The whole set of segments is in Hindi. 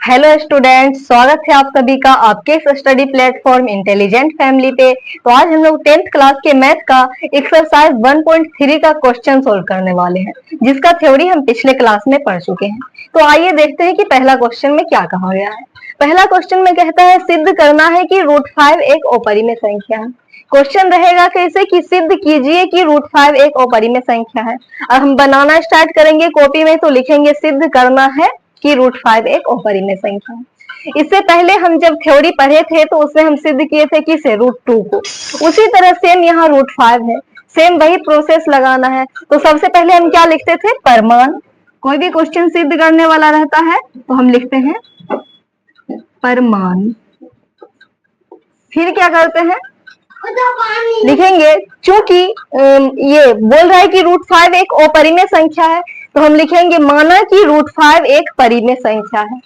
हेलो स्टूडेंट्स, स्वागत है आप सभी का आपके इस स्टडी प्लेटफॉर्म इंटेलिजेंट फैमिली पे। तो आज हम लोग 10th क्लास के मैथ का एक्सरसाइज 1.3 का क्वेश्चन सोल्व करने वाले हैं, जिसका थ्योरी हम पिछले क्लास में पढ़ चुके हैं। तो आइए देखते हैं कि पहला क्वेश्चन में क्या कहा गया है। पहला क्वेश्चन में कहता है सिद्ध करना है कि √5 एक अपरिमेय संख्या है। क्वेश्चन रहेगा कैसे कि सिद्ध कीजिए कि √5 एक अपरिमेय संख्या है। अब हम बनाना स्टार्ट करेंगे कॉपी में, तो लिखेंगे सिद्ध करना है कि √5 एक अपरिमेय संख्या है। इससे पहले हम जब थ्योरी पढ़े थे तो उसमें हम सिद्ध किए थे किसे, √2 को। उसी तरह सेम यहाँ √5 है, सेम वही प्रोसेस लगाना है। तो सबसे पहले हम क्या लिखते थे, परमान। कोई भी क्वेश्चन सिद्ध करने वाला रहता है तो हम लिखते हैं परमान। फिर क्या करते हैं, लिखेंगे चूंकि ये बोल रहा है कि √5 एक अपरिमेय संख्या है, तो हम लिखेंगे माना कि √5 एक परिमेय संख्या है।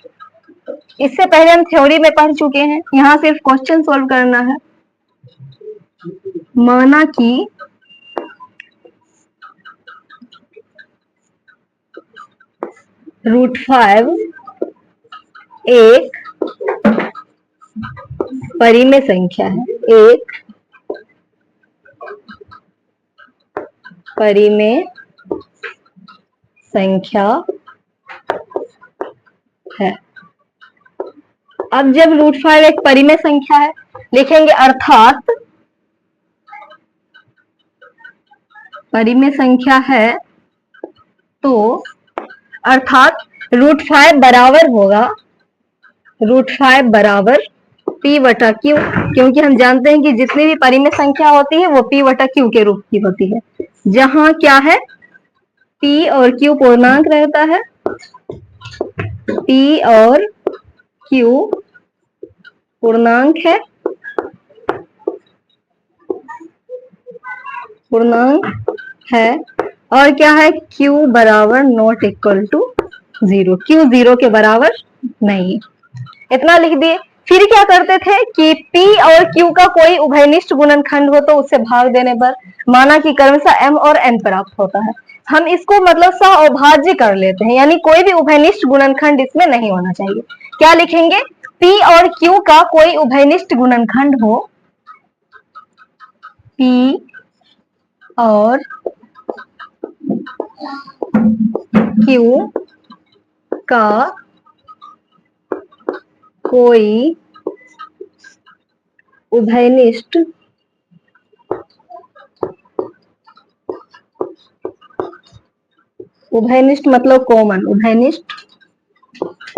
इससे पहले हम थ्योरी में पढ़ चुके हैं, यहाँ सिर्फ क्वेश्चन सोल्व करना है। माना कि √5 एक परिमेय संख्या है, एक परिमेय संख्या है। अब जब √5 एक परिमेय संख्या है, लिखेंगे अर्थात परिमेय संख्या है, तो अर्थात √5 बराबर होगा, √5 बराबर p/q, क्योंकि हम जानते हैं कि जितनी भी परिमेय संख्या होती है वो p/q के रूप की होती है, जहां क्या है, p और q पूर्णांक रहता है, p और q पूर्णांक है, और क्या है, q बराबर नॉट इक्वल टू 0, q 0 के बराबर नहीं। इतना लिख दिए। फिर क्या करते थे कि p और q का कोई उभयनिष्ठ गुणनखंड हो तो उससे भाग देने पर माना कि क्रमशः m और n प्राप्त होता है। हम इसको मतलब सह-अभाज्य कर लेते हैं, यानी कोई भी उभयनिष्ठ गुणनखंड इसमें नहीं होना चाहिए। क्या लिखेंगे, p और q का कोई उभयनिष्ठ गुणनखंड हो, p और q का कोई उभयनिष्ठ मतलब कॉमन, उभयनिष्ठ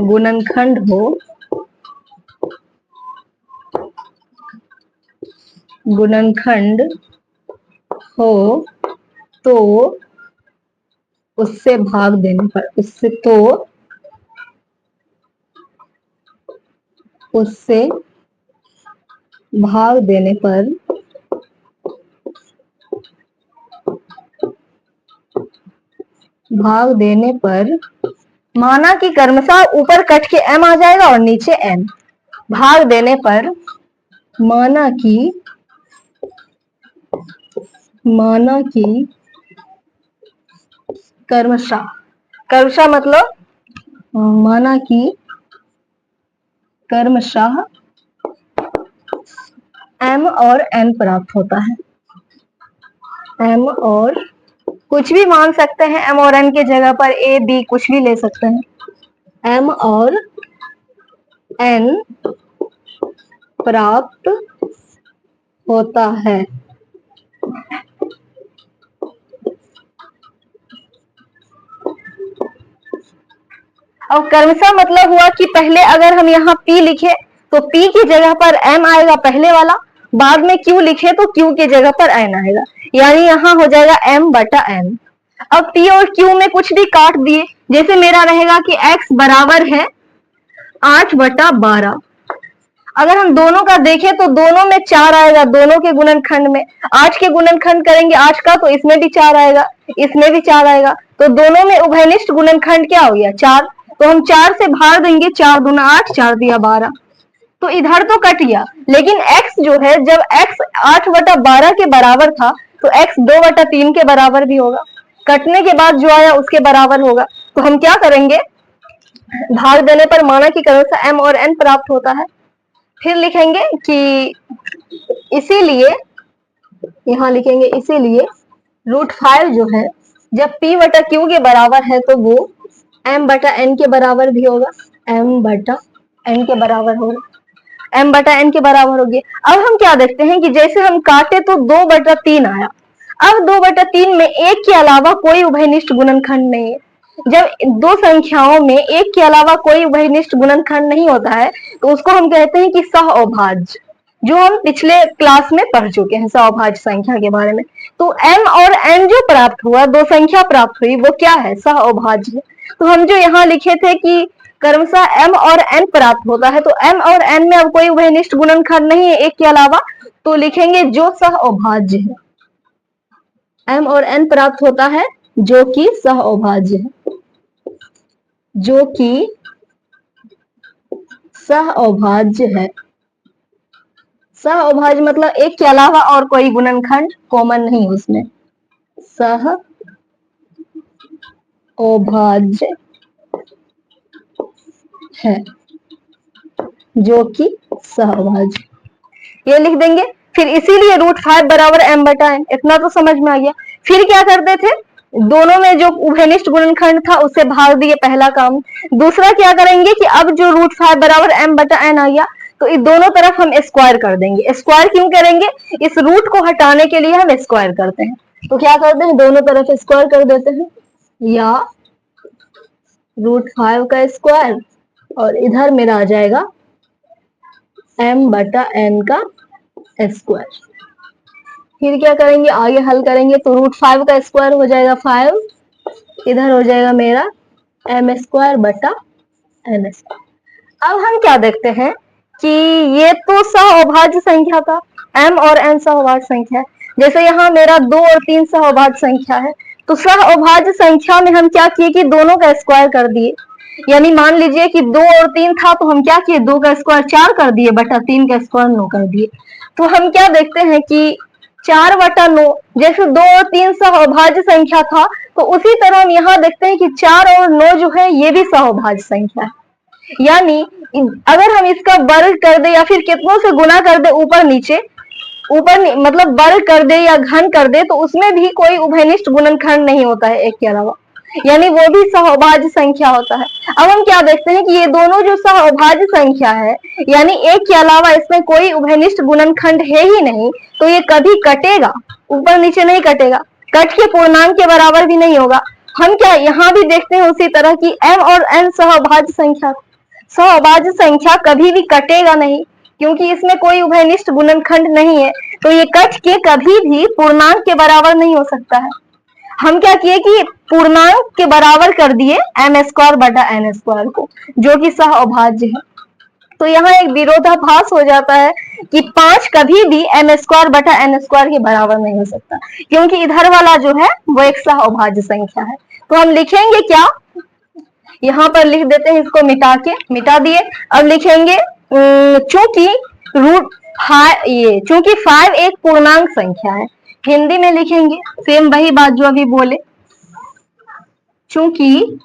गुणनखंड हो तो उससे भाग देने पर, उससे भाग देने पर माना कि क्रमशः ऊपर कट के m आ जाएगा और नीचे n, भाग देने पर माना कि क्रमशः मतलब माना कि क्रमशः m और n प्राप्त होता है। m और कुछ भी मान सकते हैं, m और n के जगह पर a b कुछ भी ले सकते हैं। m और n प्राप्त होता है। अब क्रमशः मतलब हुआ कि पहले अगर हम यहाँ p लिखे तो p की जगह पर m आएगा पहले वाला, बाद में q लिखे तो q की जगह पर n आएगा, यानी यहाँ हो जाएगा m/n। अब p और q में कुछ भी काट दिए, जैसे मेरा रहेगा कि x बराबर है 8/12। अगर हम दोनों का देखें तो दोनों में 4 आएगा, दोनों के गुणनखंड में 8 के गुणनखंड करेंगे 8 का, तो इसमें भी 4 आएगा, इसमें भी 4 आएगा, तो दोनों में उभयनिष्ठ गुणनखंड क्या हो गया, 4। तो हम 4 से भाग देंगे, 4 दूना 8, 4 दिया 12, तो इधर तो कट गया, लेकिन x जो है, जब x 8/12 के बराबर था तो x 2/3 के बराबर भी होगा, कटने के बाद जो आया उसके बराबर होगा। तो हम क्या करेंगे, भाग देने पर माना कि क्रमशः m और n प्राप्त होता है। फिर लिखेंगे कि इसीलिए, यहाँ लिखेंगे इसीलिए √5 जो है जब p बटा q के बराबर है तो वो m बटा n के बराबर भी होगा, m बटा n के बराबर होगा, m बटा n के बराबर होगी। अब हम क्या देखते हैं कि जैसे हम काटे तो 2/3 आया। अब 2/3 में एक के अलावा कोई उभयनिष्ठ गुणनखंड नहीं है। जब दो संख्याओं में एक के अलावा कोई उभयनिष्ठ गुणनखंड नहीं होता है तो उसको हम कहते हैं कि सहअभाज्य, जो हम पिछले क्लास में पढ़ चुके हैं सहअभाज्य संख्या के बारे में। तो m और n जो प्राप्त हुआ, दो संख्या प्राप्त हुई, वो क्या है? सहअभाज्य। तो हम जो यहाँ लिखे थे कि क्रमशः m और n प्राप्त होता है, तो m और n में अब कोई उभयनिष्ठ गुणनखंड नहीं है एक के अलावा, तो लिखेंगे जो सहअभाज्य है। m और n प्राप्त होता है जो कि सहअभाज्य है, जो कि सहअभाज्य है। सहअभाज्य मतलब एक के अलावा और कोई गुणनखंड कॉमन नहीं उसमें, सहअभाज्य है, जो कि सहअभाज्य, ये लिख देंगे। फिर इसीलिए √5 बराबर m बटा n, इतना तो समझ में आ गया। फिर क्या करते थे, दोनों में जो उभयनिष्ठ गुणनखंड था उसे भाग दिए, पहला काम। दूसरा क्या करेंगे कि अब जो √5 बराबर m बटा n आ गया तो इस दोनों तरफ हम स्क्वायर कर देंगे। स्क्वायर क्यों करेंगे? इस रूट को हटाने के लिए हम स्क्वायर करते हैं। तो क्या करते हैं, दोनों तरफ स्क्वायर कर देते हैं, या √5 का स्क्वायर और इधर मेरा आ जाएगा m बटा n का स्क्वायर। फिर क्या करेंगे, आगे हल करेंगे तो √5 का स्क्वायर हो जाएगा 5, इधर हो जाएगा मेरा m स्क्वायर बटा n स्क्वायर। अब हम क्या देखते हैं कि ये तो सहअभाज्य संख्या था, m और n सहअभाज्य संख्या है। जैसे यहाँ मेरा 2 और 3 सहअभाज्य संख्या है, तो सहअभाज्य संख्या में हम क्या किए कि दोनों का स्क्वायर कर दिए। यानी मान लीजिए कि 2 और 3 था तो हम क्या किए, 2 का स्क्वायर 4 कर दिए बटा 3 का स्क्वायर 9 कर दिए। तो हम क्या देखते हैं कि 4/9, जैसे 2 और 3 सहअभाज्य संख्या था तो उसी तरह हम यहाँ देखते हैं कि 4 और 9 जो है ये भी सहअभाज्य संख्या है। यानी अगर हम इसका वर्ग कर दे या फिर कितनों से गुना कर दे, ऊपर नीचे, मतलब वर्ग कर दे या घन कर दे, तो उसमें भी कोई उभयनिष्ठ गुणनखंड नहीं होता है एक के अलावा, यानी वो भी सहअभाज्य संख्या होता है। अब हम क्या देखते हैं कि ये दोनों जो सहअभाज्य संख्या है, यानी एक के अलावा इसमें कोई उभयनिष्ठ गुणनखंड है ही नहीं, तो ये कभी कटेगा, ऊपर नीचे नहीं कटेगा, कट के पूर्णांक के बराबर भी नहीं होगा। हम क्या यहाँ भी देखते हैं उसी तरह की m और n सहअभाज्य संख्या, सहअभाज्य संख्या कभी भी कटेगा नहीं, क्योंकि इसमें कोई उभयनिष्ठ गुणनखंड नहीं है, तो ये कट के कभी भी पूर्णांक के बराबर नहीं हो सकता है। हम क्या किए कि पूर्णांक के बराबर कर दिए m स्क्वायर बटा n स्क्वायर को, जो कि सहअभाज्य है। तो यहाँ एक विरोधाभास हो जाता है कि 5 कभी भी m स्क्वायर बटा n स्क्वायर के बराबर नहीं हो सकता, क्योंकि इधर वाला जो है वो एक सहअभाज्य संख्या है। तो हम लिखेंगे क्या, यहाँ पर लिख देते हैं, इसको मिटा दिए। अब लिखेंगे चूंकि चूंकि 5 एक पूर्णांक संख्या है, हिंदी में लिखेंगे सेम वही बात जो अभी बोले। चूंकि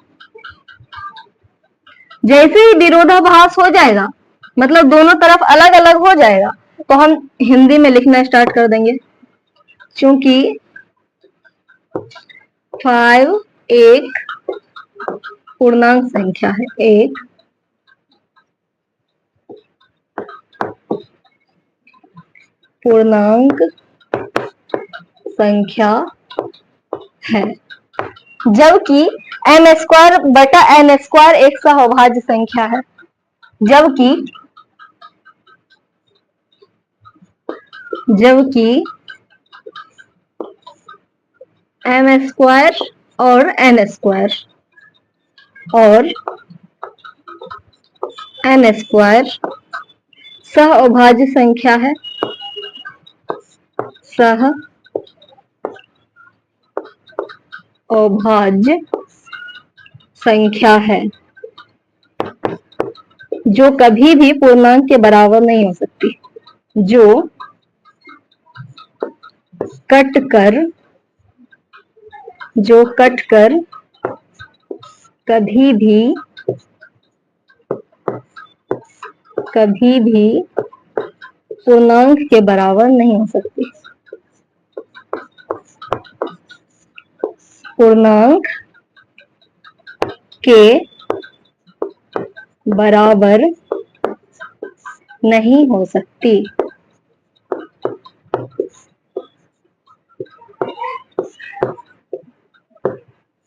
जैसे ही विरोधाभास हो जाएगा, मतलब दोनों तरफ अलग अलग हो जाएगा, तो हम हिंदी में लिखना स्टार्ट कर देंगे। चूंकि 5 एक पूर्णांक संख्या है, एक पूर्णांक संख्या है, जबकि m स्क्वायर बटा n स्क्वायर एक सहअभाज्य संख्या है, जबकि m स्क्वायर और n स्क्वायर सहअभाज्य संख्या है, सहअभाज्य संख्या है, जो कभी भी पूर्णांक के बराबर नहीं हो सकती, जो कट कर कभी भी कभी भी पूर्णांक के बराबर नहीं हो सकती। पूर्णांक के बराबर नहीं हो सकती।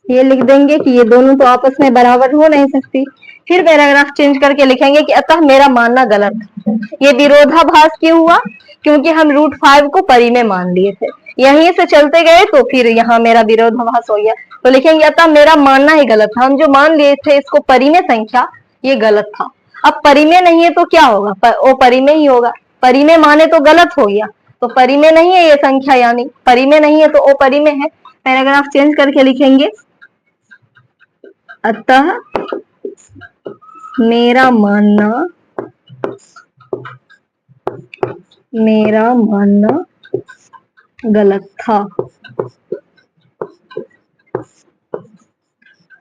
ये लिख देंगे कि ये दोनों तो आपस में बराबर हो नहीं सकती। फिर पैराग्राफ चेंज करके लिखेंगे कि अतः मेरा मानना गलत है। ये विरोधाभास क्यों हुआ? क्योंकि हम √5 को परिमेय मान लिए थे, यहीं से चलते गए तो फिर यहाँ मेरा विरोधाभास हो गया। तो लिखेंगे अतः मेरा मानना ही गलत था। हम जो मान लिए थे इसको परिमेय संख्या, ये गलत था। अब परिमेय नहीं है तो क्या होगा? वो परिमेय ही होगा। परिमेय माने तो गलत हो गया, तो परिमेय नहीं है ये संख्या, यानी परिमेय नहीं है तो अपरिमेय है। पैराग्राफ चेंज करके लिखेंगे अतः मेरा मानना गलत था।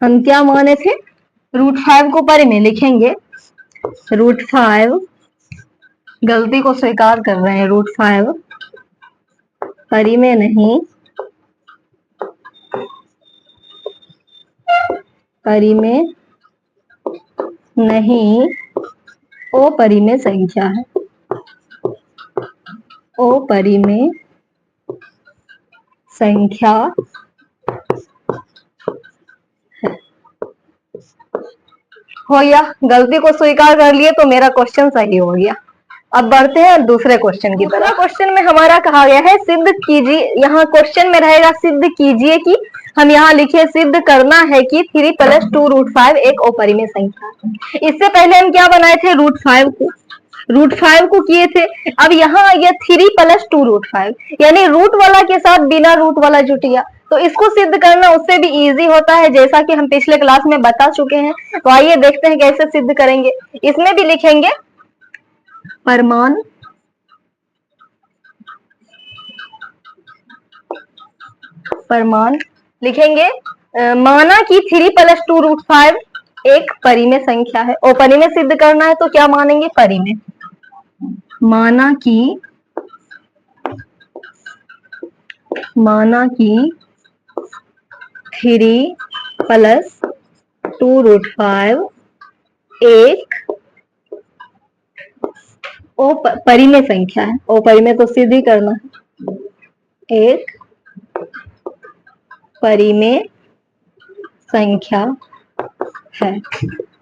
हम क्या माने थे? √5 को परिमेय लिखेंगे। √5 गलती को स्वीकार कर रहे हैं। √5 परिमेय नहीं, अपरिमेय संख्या है। अपरिमेय संख्या है। हो गया, गलती को स्वीकार कर लिए तो मेरा क्वेश्चन सही हो गया। अब बढ़ते हैं दूसरे क्वेश्चन की तरफ। क्वेश्चन में हमारा कहा गया है सिद्ध कीजिए, यहाँ क्वेश्चन में रहेगा सिद्ध कीजिए कि, हम यहाँ लिखे सिद्ध करना है कि 3 + 2√5 एक अपरिमेय संख्या है। इससे पहले हम क्या बनाए थे? √5 को किए थे। अब यहाँ आ गया 3 + 2√5, यानी रूट वाला के साथ बिना रूट वाला जुट गया। तो इसको सिद्ध करना उससे भी इजी होता है, जैसा कि हम पिछले क्लास में बता चुके हैं। तो आइए देखते हैं कैसे सिद्ध करेंगे। इसमें भी लिखेंगे प्रमाण लिखेंगे। माना कि 3 + 2√5 एक परिमेय संख्या है। और परिमेय सिद्ध करना है तो क्या मानेंगे? परिमेय। माना कि 3 + 2√5 एक परिमेय संख्या है। परिमेय तो सिद्ध ही करना है। एक परिमेय संख्या है।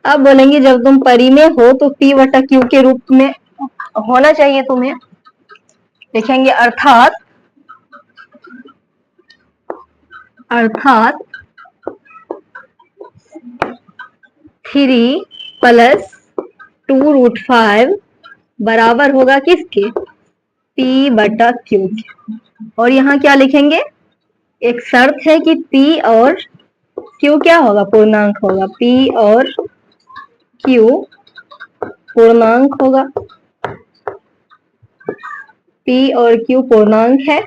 अब बोलेंगे जब तुम परिमेय हो तो P/Q के रूप में होना चाहिए तुम्हें। लिखेंगे अर्थात 3 + 2√5 बराबर होगा किसके? P/Q के। और यहाँ क्या लिखेंगे? एक शर्त है कि P और Q क्या होगा? पूर्णांक होगा। P और Q पूर्णांक होगा। P और Q पूर्णांक है।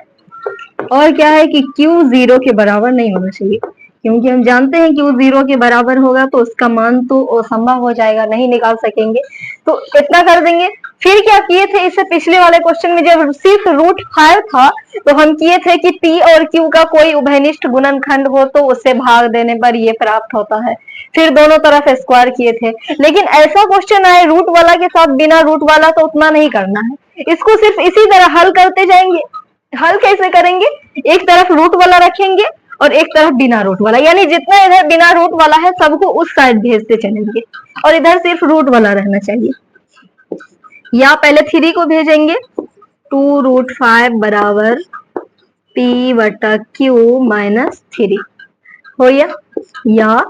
और क्या है कि Q 0 के बराबर नहीं होना चाहिए, क्योंकि हम जानते हैं Q 0 के बराबर होगा तो उसका मान तो असंभव हो जाएगा, नहीं निकाल सकेंगे। तो इतना कर देंगे। फिर क्या किए थे? इससे पिछले वाले क्वेश्चन में जब सिर्फ √5 था तो हम किए थे कि P और Q का कोई उभयनिष्ठ गुणनखंड हो तो उससे भाग देने पर ये प्राप्त होता है। फिर दोनों तरफ स्क्वायर किए थे। लेकिन ऐसा क्वेश्चन आए रूट वाला के साथ बिना रूट वाला, तो उतना नहीं करना है। इसको सिर्फ इसी तरह हल करते जाएंगे। हल कैसे करेंगे? एक तरफ रूट वाला रखेंगे और एक तरफ बिना रूट वाला, यानी जितना इधर बिना रूट वाला है सबको उस साइड भेजते चलेंगे और इधर सिर्फ रूट वाला रहना चाहिए। या पहले 3 को भेजेंगे, 2√5 बराबर P/Q - 3 हो गया। या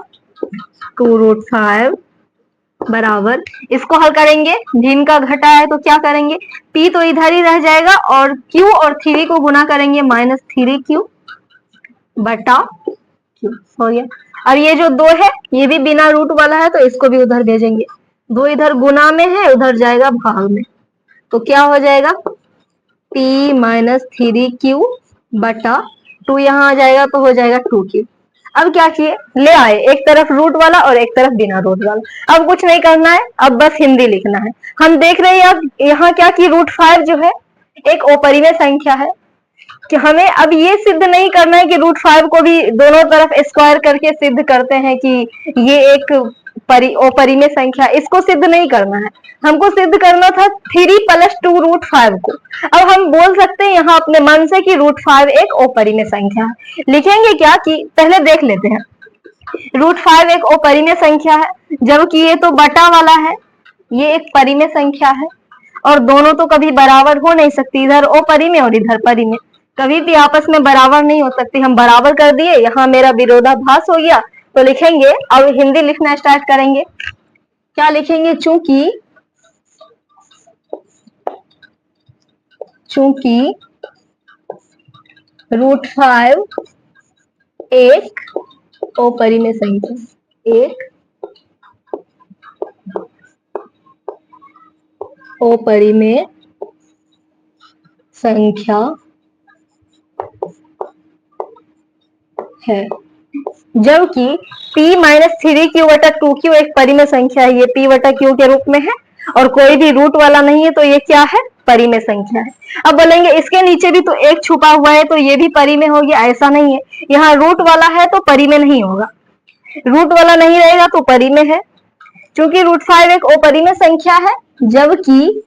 2√5 बराबर, इसको हल करेंगे। भिन्न का घटा है तो क्या करेंगे? P तो इधर ही रह जाएगा और Q और 3 को गुना करेंगे -3Q/Q हो गया। अब ये जो 2 है ये भी बिना रूट वाला है तो इसको भी उधर भेजेंगे। 2 इधर गुना में है, उधर जाएगा भाग में, तो क्या हो जाएगा? P - 3Q/2 यहाँ आ जाएगा तो हो जाएगा 2Q। अब क्या किए, ले आए एक तरफ रूट वाला और एक तरफ बिना रूट वाला। अब कुछ नहीं करना है, अब बस हिंदी लिखना है। हम देख रहे हैं अब यहाँ क्या कि √5 जो है एक अपरिमेय संख्या है, कि हमें अब ये सिद्ध नहीं करना है कि √5 को भी दोनों तरफ स्क्वायर करके सिद्ध करते हैं कि ये एक अपरिमेय संख्या, इसको सिद्ध नहीं करना है। हमको सिद्ध करना था 3 + 2 √5 को। अब हम बोल सकते हैं यहाँ अपने मन से कि √5 एक अपरिमेय संख्या है। लिखेंगे क्या कि पहले देख लेते हैं, √5 एक अपरिमेय संख्या है, जबकि ये तो बटा वाला है, ये एक परिमेय संख्या है, और दोनों तो कभी बराबर हो नहीं सकती, इधर अपरिमेय और इधर परिमेय, कभी भी आपस में बराबर नहीं हो सकती। हम बराबर कर दिए, यहाँ मेरा विरोधाभास हो गया, तो लिखेंगे, अब हिंदी लिखना स्टार्ट करेंगे। क्या लिखेंगे, चूंकि √5 एक अपरिमेय संख्या, एक अपरिमेय संख्या है, जबकि P-3Q/2Q एक परिमेय संख्या है, ये P/Q के रूप में है, और कोई भी रूट वाला नहीं है, तो ये क्या है, परिमेय संख्या है। अब बोलेंगे इसके नीचे भी तो एक छुपा हुआ है, तो ये भी परिमेय हो गया, ऐसा नहीं है, यहाँ रूट वाला है तो परिमेय नहीं होगा, रूट वाला नहीं रहेगा तो परिमेय है। चूंकि √5 एक अपरिमेय संख्या है, जबकि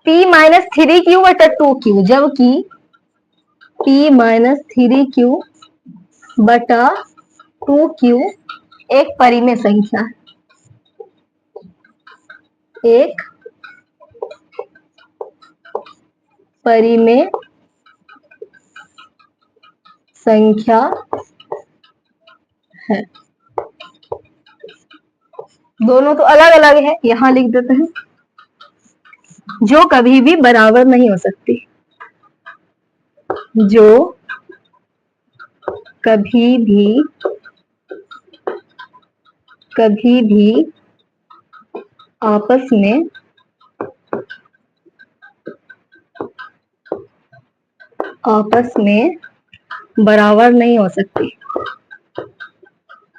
P-3Q/2Q, जबकि P-3Q/2Q एक परिमेय संख्या है, एक परिमेय संख्या है। दोनों तो अलग अलग है, यहां लिख देते हैं, जो कभी भी बराबर नहीं हो सकती, जो कभी भी आपस में बराबर नहीं हो सकती।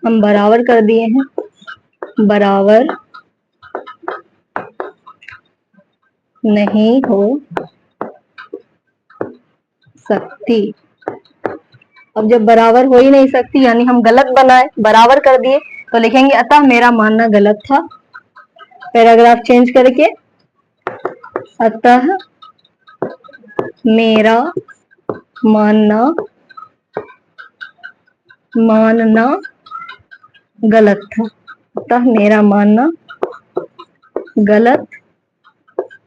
हम बराबर कर दिए हैं, बराबर नहीं हो सकती। अब जब बराबर हो ही नहीं सकती, यानी हम गलत बनाए, बराबर कर दिए, तो लिखेंगे अतः मेरा मानना गलत था। पैराग्राफ चेंज करके, अतः मेरा मानना गलत था, अतः मेरा मानना गलत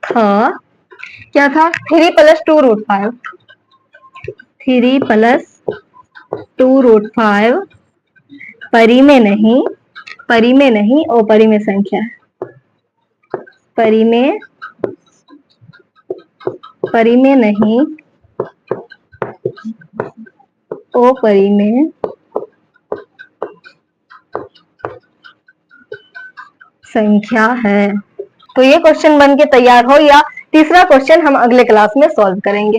था। क्या था, 3 + 2 √5, 3 + 2 √5 परिमेय नहीं, अपरिमेय संख्या है, परिमेय नहीं, अपरिमेय संख्या है। तो ये क्वेश्चन बन के तैयार हो गया। तीसरा क्वेश्चन हम अगले क्लास में सॉल्व करेंगे।